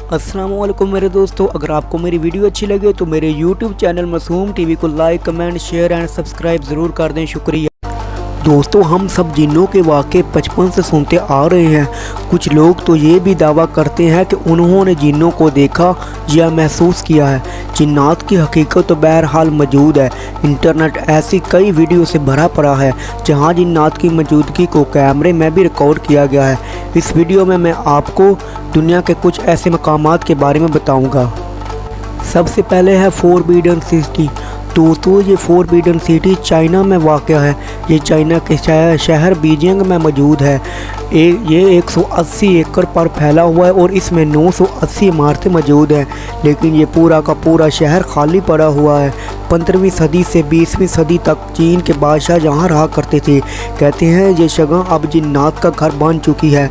अस्सलाम वालेकुम मेरे दोस्तों, अगर आपको मेरी वीडियो अच्छी लगे तो मेरे YouTube चैनल मासूम टीवी को like, comment, share and subscribe ज़रूर कर दें। शुक्रिया। दोस्तों, हम सब जिन्नों के वाक़े बचपन से सुनते आ रहे हैं। कुछ लोग तो ये भी दावा करते हैं कि उन्होंने जिन्नों को देखा या महसूस किया है। जिन्नात की हकीकत तो बहरहाल मौजूद है। इंटरनेट ऐसी कई वीडियो से भरा पड़ा है जहां जिन्नात की मौजूदगी को कैमरे में भी रिकॉर्ड किया गया है। इस वीडियो में मैं आपको दुनिया के कुछ ऐसे मकामात के बारे में बताऊँगा। सबसे पहले है फोरबिडन सिटी। दोस्तों, ये फोरबिडन सिटी चाइना में वाक़या है। ये चाइना के शहर बीजिंग में मौजूद है। ये 180 एकड़ पर फैला हुआ है और इसमें 980 इमारतें मौजूद हैं, लेकिन ये पूरा का पूरा शहर खाली पड़ा हुआ है। 15वीं सदी से 20वीं सदी तक चीन के बादशाह यहाँ रहा करते थे। कहते हैं ये जगह अब जिन्नात का घर बन चुकी है।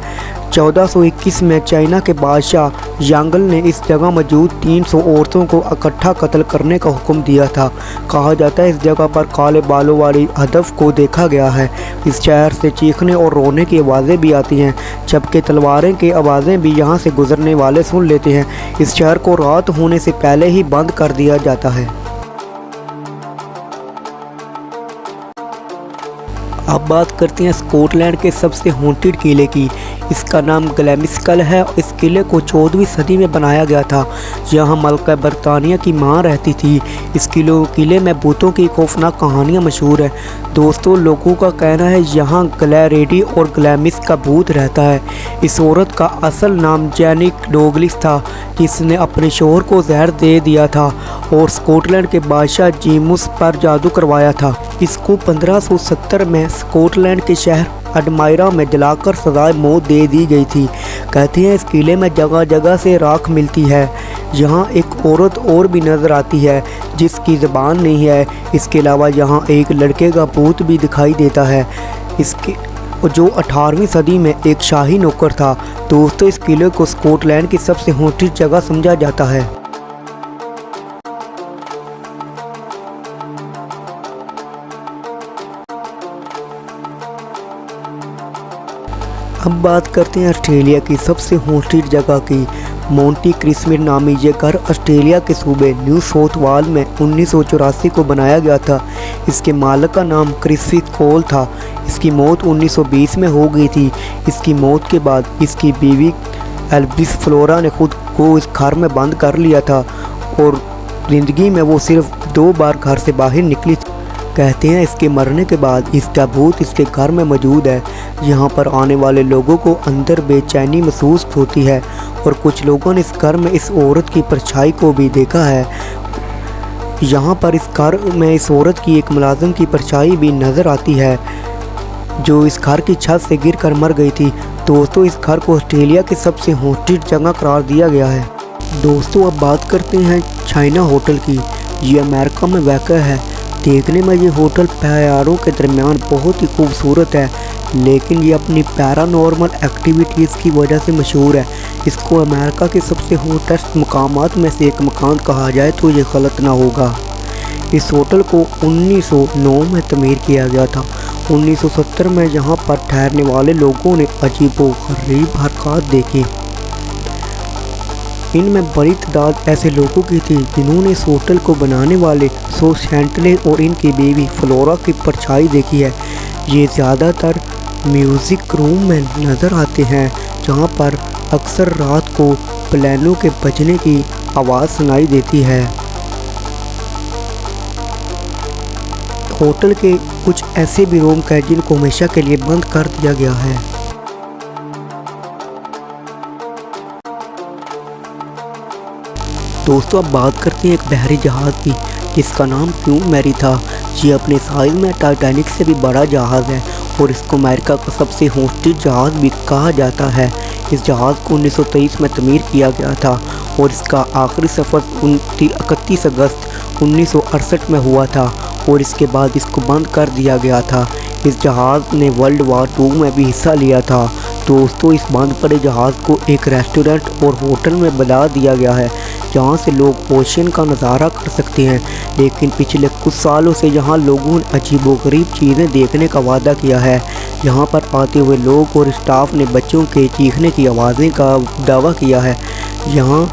1421 में चाइना के बादशाह यांगल ने इस जगह मौजूद 300 औरतों को इकट्ठा कत्ल करने का हुक्म दिया था। कहा जाता है इस जगह पर काले बालों वाली हदफ को देखा गया है। इस शहर से चीखने और रोने की आवाज़ें भी आती हैं, जबकि तलवारें की आवाज़ें भी यहाँ से गुजरने वाले सुन लेते हैं। इस शहर को रात होने से पहले ही बंद कर दिया जाता है। अब बात करते हैं स्कॉटलैंड के सबसे हॉन्टेड किले की। इसका नाम ग्लैमिस्कल है। इस किले को 14वीं सदी में बनाया गया था। यहाँ मलका बरतानिया की मां रहती थी। इस किले में भूतों की खौफनाक कहानियाँ मशहूर है। दोस्तों, लोगों का कहना है यहाँ ग्लैरेडी और ग्लैमिस का भूत रहता है। इस औरत का असल नाम जेनिक डोगलिस था, जिसने अपने शोहर को जहर दे दिया था और स्कॉटलैंड के बादशाह जेम्स पर जादू करवाया था। इसको 1570 में स्कॉटलैंड के शहर एडमायरा में जलाकर सजाए मौत दे दी गई थी। कहते हैं इस किले में जगह जगह से राख मिलती है। यहाँ एक औरत और भी नज़र आती है जिसकी ज़बान नहीं है। इसके अलावा यहाँ एक लड़के का भूत भी दिखाई देता है, इसके जो 18वीं सदी में एक शाही नौकर था। दोस्तों, इस किले को स्कॉटलैंड की सबसे हॉन्टेड जगह समझा जाता है। अब बात करते हैं ऑस्ट्रेलिया की सबसे हॉन्टेड जगह की। मोंटी क्रिसमस नामी ये घर ऑस्ट्रेलिया के सूबे न्यू साउथ वेल्स में 1984 को बनाया गया था। इसके मालिक का नाम क्रिसफिथ कोल था। इसकी मौत 1920 में हो गई थी। इसकी मौत के बाद इसकी बीवी एल्विस फ्लोरा ने खुद को इस घर में बंद कर लिया था और ज़िंदगी में वो सिर्फ 2 बार घर से बाहर निकली थी। कहते हैं इसके मरने के बाद इसका भूत इसके घर में मौजूद है। यहाँ पर आने वाले लोगों को अंदर बेचैनी महसूस होती है और कुछ लोगों ने इस घर में इस औरत की परछाई को भी देखा है। यहाँ पर इस घर में इस औरत की एक मुलाजिम की परछाई भी नज़र आती है जो इस घर की छत से गिरकर मर गई थी। दोस्तों, इस घर को ऑस्ट्रेलिया की सबसे हॉन्टेड जगह करार दिया गया है। दोस्तों, अब बात करते हैं चाइना होटल की। ये अमेरिका में वाक़या है। देखने में ये होटल पहाड़ों के दरमियान बहुत ही खूबसूरत है, लेकिन ये अपनी पैरानॉर्मल एक्टिविटीज़ की वजह से मशहूर है। इसको अमेरिका के सबसे हॉटेस्ट मकामात में से एक मकान कहा जाए तो ये गलत ना होगा। इस होटल को 1909 में तमीर किया गया था। 1970 में यहाँ पर ठहरने वाले लोगों ने अजीबोगरीब हरकत देखी। इनमें बड़ी तादाद ऐसे लोगों की थी जिन्होंने इस होटल को बनाने वाले सोसेंटले और इनकी बीवी फ्लोरा की परछाई देखी है। ये ज़्यादातर म्यूज़िक रूम में नज़र आते हैं, जहां पर अक्सर रात को प्लेनों के बजने की आवाज़ सुनाई देती है। होटल के कुछ ऐसे भी रूम हैं जिनको हमेशा के लिए बंद कर दिया गया है। दोस्तों, अब बात करते हैं एक बहरी जहाज़ की जिसका नाम क्वीन मैरी था। ये अपने साइज में टाइटैनिक से भी बड़ा जहाज़ है और इसको अमेरिका का सबसे हॉन्टेड जहाज़ भी कहा जाता है। इस जहाज़ को 1923 में तमीर किया गया था और इसका आखिरी सफ़र 31 अगस्त 1968 में हुआ था और इसके बाद इसको बंद कर दिया गया था। इस जहाज़ ने वर्ल्ड वार 2 में भी हिस्सा लिया था। दोस्तों, इस बंद पड़े जहाज़ को एक रेस्टोरेंट और होटल में बदल दिया गया है, जहां से लोग ओशन का नज़ारा कर सकते हैं। लेकिन पिछले कुछ सालों से यहाँ लोगों ने अजीबोगरीब चीज़ें देखने का वादा किया है। यहाँ पर आते हुए लोग और स्टाफ ने बच्चों के चीखने की आवाज़ें का दावा किया है। यहाँ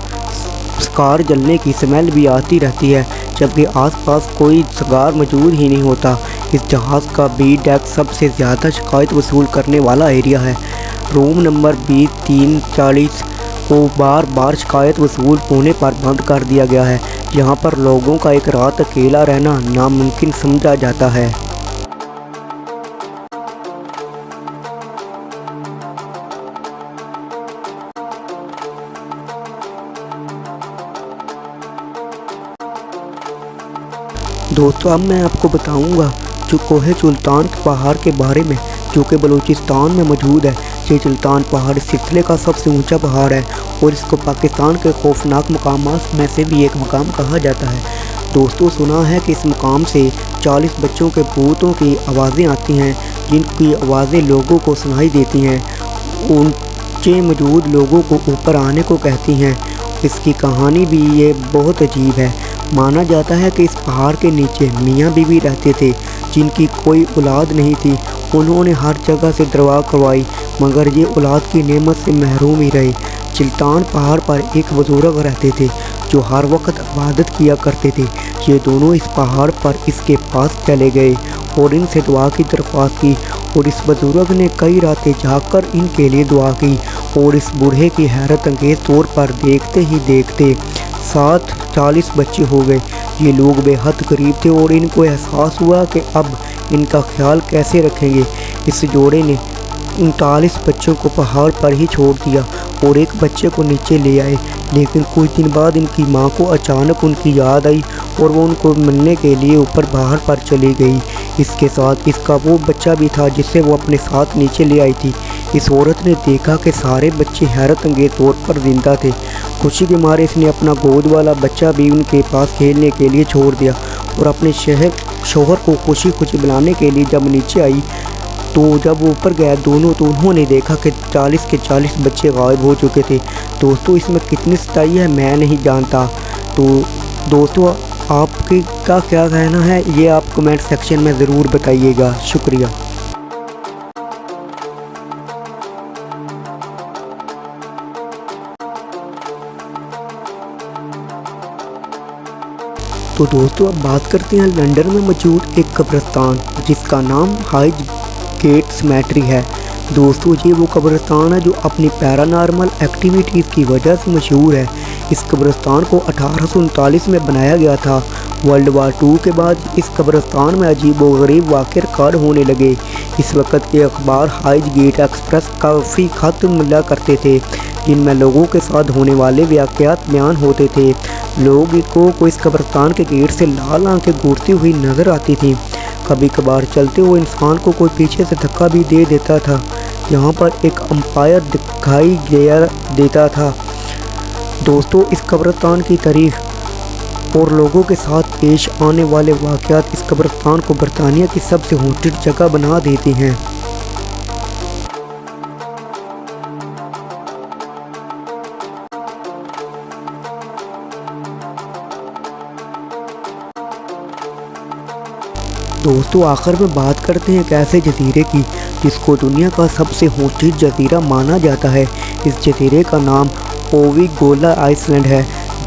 कार जलने की स्मेल भी आती रहती है, जबकि आसपास कोई सगार मौजूद ही नहीं होता। इस जहाज़ का बी डेक सबसे ज़्यादा शिकायत वसूल करने वाला एरिया है। रूम नंबर B340 को बार बार शिकायत वसूल होने पर बंद कर दिया गया है। यहाँ पर लोगों का एक रात अकेला रहना नामुमकिन समझा जाता है। दोस्तों, अब मैं आपको बताऊंगा जो कोहे सुल्तान पहाड़ के बारे में, जो कि बलूचिस्तान में मौजूद है। ये सुल्तान पहाड़ इस सिलसिले का सबसे ऊंचा पहाड़ है और इसको पाकिस्तान के खौफनाक मकामात में से भी एक मकाम कहा जाता है। दोस्तों, सुना है कि इस मकाम से 40 बच्चों के भूतों की आवाज़ें आती हैं, जिनकी आवाज़ें लोगों को सुनाई देती हैं, ऊंचे मौजूद लोगों को ऊपर आने को कहती हैं। इसकी कहानी भी ये बहुत अजीब है। माना जाता है कि इस पहाड़ के नीचे मियाँ बीवी रहते थे, जिनकी कोई औलाद नहीं थी। उन्होंने हर जगह से दवा करवाई, मगर ये औलाद की नेमत से महरूम ही रहे। सुल्तान पहाड़ पर एक बुजुर्ग रहते थे जो हर वक्त इबादत किया करते थे। ये दोनों इस पहाड़ पर इसके पास चले गए और इनसे दुआ की दरख्वास्त की, और इस बुजुर्ग ने कई रातें जागकर इनके लिए दुआ की। और इस बूढ़े की हैरत अंगेज़ तौर पर देखते ही देखते 40 बच्चे हो गए। ये लोग बेहद गरीब थे और इनको एहसास हुआ कि अब इनका ख्याल कैसे रखेंगे। इस जोड़े ने 39 बच्चों को पहाड़ पर ही छोड़ दिया और एक बच्चे को नीचे ले आए। लेकिन कुछ दिन बाद इनकी मां को अचानक उनकी याद आई और वो उनको मिलने के लिए ऊपर पहाड़ पर चली गई। इसके साथ इसका वो बच्चा भी था जिसे वो अपने साथ नीचे ले आई थी। इस औरत ने देखा कि सारे बच्चे हैरत अंगेज़ तौर पर जिंदा थे। खुशी के मारे इसने अपना गोद वाला बच्चा भी उनके पास खेलने के लिए छोड़ दिया और अपने शोहर को खुशी खुशी बुलाने के लिए जब नीचे आई, तो जब ऊपर गया दोनों, तो उन्होंने देखा कि 40 के 40 बच्चे गायब हो चुके थे। दोस्तों, इसमें कितनी सच्चाई है मैं नहीं जानता। तो दोस्तों, आपके का क्या कहना है ये आप कमेंट सेक्शन में ज़रूर बताइएगा। शुक्रिया। तो दोस्तों, अब बात करते हैं लंदन में मौजूद एक कब्रिस्तान जिसका नाम हाइज गेट सेमेट्री है। दोस्तों, ये वो कब्रिस्तान है जो अपनी पैरानॉर्मल एक्टिविटीज़ की वजह से मशहूर है। इस कब्रिस्तान को 1839 में बनाया गया था। वर्ल्ड वार 2 के बाद इस कब्रिस्तान में अजीब व गरीब वाक़े रिकॉर्ड होने लगे। इस वक्त के अखबार हाइज गेट एक्सप्रेस काफ़ी खत मिला करते थे, जिनमें लोगों के साथ होने वाले वाक़यात बयान होते थे। लोगों को इस कब्रिस्तान के गेट से लाल आंखें घूरती हुई नज़र आती थी। कभी कभार चलते हुए इंसान को कोई पीछे से धक्का भी दे देता था। यहाँ पर एक अंपायर दिखाई देता था। दोस्तों, इस कब्रिस्तान की तारीख और लोगों के साथ पेश आने वाले वाक़यात इस कब्रिस्तान को बरतानिया की सबसे हॉन्टेड जगह बना देते हैं। दोस्तों, आखिर में बात करते हैं एक ऐसे जजीरे की जिसको दुनिया का सबसे हॉन्टेड जजीरा माना जाता है। इस जजीरे का नाम ओविगोला आइसलैंड है।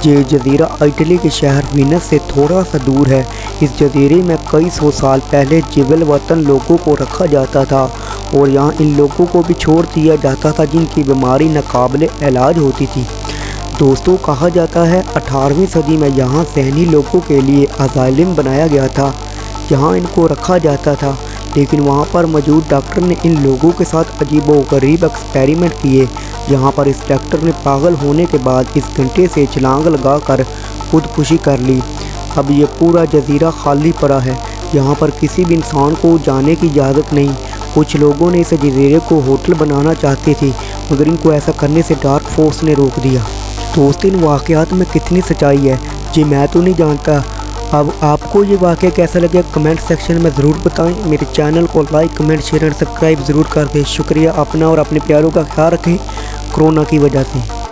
ये जजीरा इटली के शहर वीनस से थोड़ा सा दूर है। इस जजीरे में कई सौ साल पहले जिबल वतन लोगों को रखा जाता था और यहाँ इन लोगों को भी छोड़ दिया जाता था जिनकी बीमारी नाकाबिले इलाज होती थी। दोस्तों, कहा जाता है 18वीं सदी में यहाँ ज़हनी लोगों के लिए असाइलम बनाया गया था, जहाँ इनको रखा जाता था। लेकिन वहाँ पर मौजूद डॉक्टर ने इन लोगों के साथ अजीब व गरीब एक्सपेरिमेंट किए, जहाँ पर इस डॉक्टर ने पागल होने के बाद इस घंटे से छलांग लगाकर खुदकुशी कर ली। अब ये पूरा जजीरा खाली पड़ा है, यहाँ पर किसी भी इंसान को जाने की इजाज़त नहीं। कुछ लोगों ने इस जजीरे को होटल बनाना चाहते थे, मगर इनको ऐसा करने से डार्क फोर्स ने रोक दिया। दोस्तों, इन वाक़यात में कितनी सच्चाई है जी मैं तो नहीं जानता। अब आपको ये वाक़या कैसा लगे कमेंट सेक्शन में ज़रूर बताएं। मेरे चैनल को लाइक, कमेंट, शेयर और सब्सक्राइब ज़रूर कर दें। शुक्रिया। अपना और अपने प्यारों का ख्याल रखें कोरोना की वजह से।